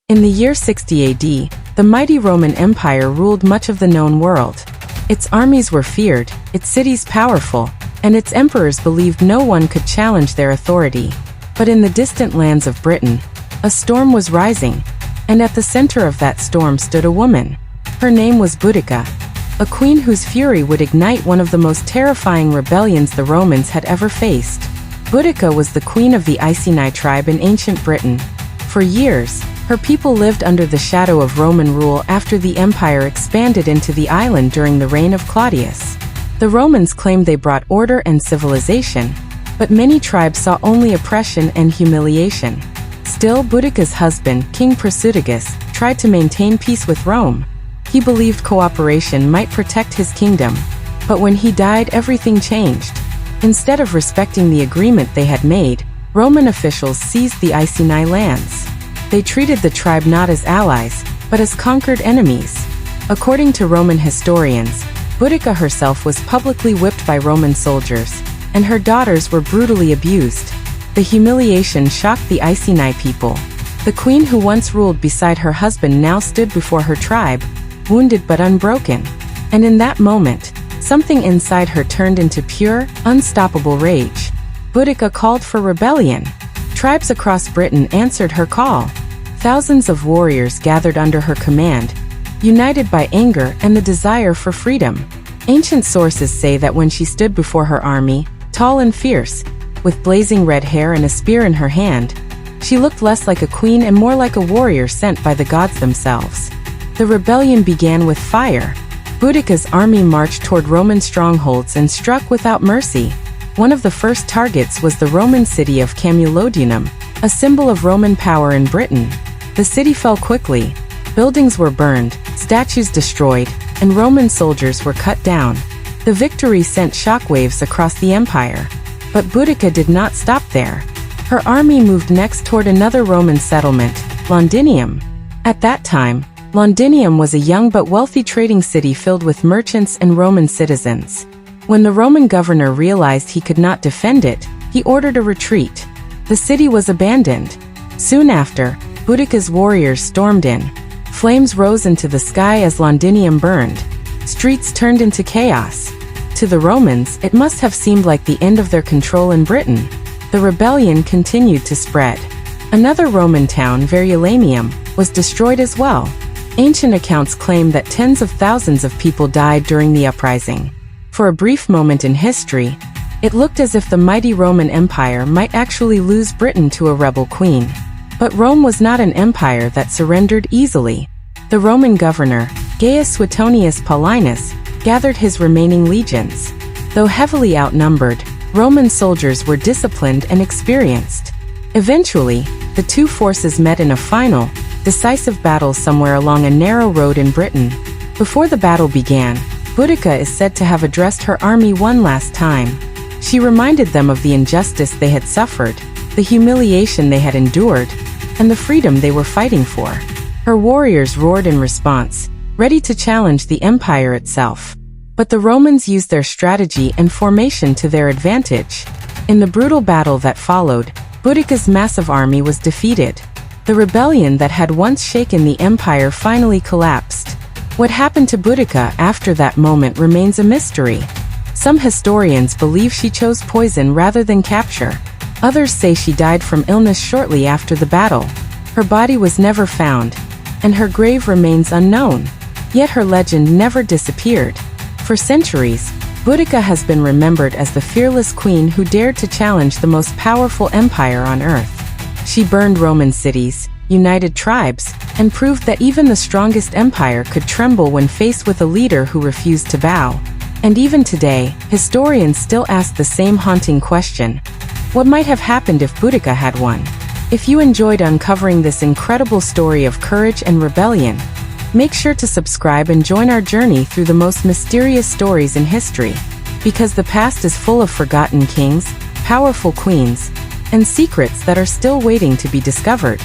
In the year 60 AD, the mighty Roman Empire ruled much of the known world. Its armies were feared, its cities powerful, and its emperors believed no one could challenge their authority. But in the distant lands of Britain, a storm was rising, and at the center of that storm stood a woman. Her name was Boudica, a queen whose fury would ignite one of the most terrifying rebellions the Romans had ever faced. Boudica was the queen of the Iceni tribe in ancient Britain. For years, her people lived under the shadow of Roman rule after the empire expanded into the island during the reign of Claudius. The Romans claimed they brought order and civilization, but many tribes saw only oppression and humiliation. Still, Boudica's husband, King Prasutagus, tried to maintain peace with Rome. He believed cooperation might protect his kingdom, but when he died, everything changed. Instead of respecting the agreement they had made, Roman officials seized the Iceni lands. They treated the tribe not as allies, but as conquered enemies. According to Roman historians, Boudica herself was publicly whipped by Roman soldiers, and her daughters were brutally abused. The humiliation shocked the Iceni people. The queen who once ruled beside her husband now stood before her tribe, wounded but unbroken. And in that moment, something inside her turned into pure, unstoppable rage. Boudica called for rebellion. Tribes across Britain answered her call. Thousands of warriors gathered under her command, united by anger and the desire for freedom. Ancient sources say that when she stood before her army, tall and fierce, with blazing red hair and a spear in her hand, she looked less like a queen and more like a warrior sent by the gods themselves. The rebellion began with fire. Boudica's army marched toward Roman strongholds and struck without mercy. One of the first targets was the Roman city of Camulodunum, a symbol of Roman power in Britain. The city fell quickly. Buildings were burned, statues destroyed, and Roman soldiers were cut down. The victory sent shockwaves across the empire. But Boudica did not stop there. Her army moved next toward another Roman settlement, Londinium. At that time, Londinium was a young but wealthy trading city filled with merchants and Roman citizens. When the Roman governor realized he could not defend it, he ordered a retreat. The city was abandoned. Soon after, Boudica's warriors stormed in. Flames rose into the sky as Londinium burned. Streets turned into chaos. To the Romans, it must have seemed like the end of their control in Britain. The rebellion continued to spread. Another Roman town, Verulamium, was destroyed as well. Ancient accounts claim that tens of thousands of people died during the uprising. For a brief moment in history, it looked as if the mighty Roman Empire might actually lose Britain to a rebel queen. But Rome was not an empire that surrendered easily. The Roman governor, Gaius Suetonius Paulinus, gathered his remaining legions. Though heavily outnumbered, Roman soldiers were disciplined and experienced. Eventually, the two forces met in a final, decisive battle somewhere along a narrow road in Britain. Before the battle began, Boudica is said to have addressed her army one last time. She reminded them of the injustice they had suffered, the humiliation they had endured, and the freedom they were fighting for. Her warriors roared in response, ready to challenge the empire itself. But the Romans used their strategy and formation to their advantage. In the brutal battle that followed, Boudica's massive army was defeated. The rebellion that had once shaken the empire finally collapsed. What happened to Boudica after that moment remains a mystery. Some historians believe she chose poison rather than capture. Others say she died from illness shortly after the battle. Her body was never found, and her grave remains unknown. Yet her legend never disappeared. For centuries, Boudica has been remembered as the fearless queen who dared to challenge the most powerful empire on earth. She burned Roman cities, united tribes, and proved that even the strongest empire could tremble when faced with a leader who refused to bow. And even today, historians still ask the same haunting question: what might have happened if Boudica had won? If you enjoyed uncovering this incredible story of courage and rebellion, make sure to subscribe and join our journey through the most mysterious stories in history. Because the past is full of forgotten kings, powerful queens, and secrets that are still waiting to be discovered.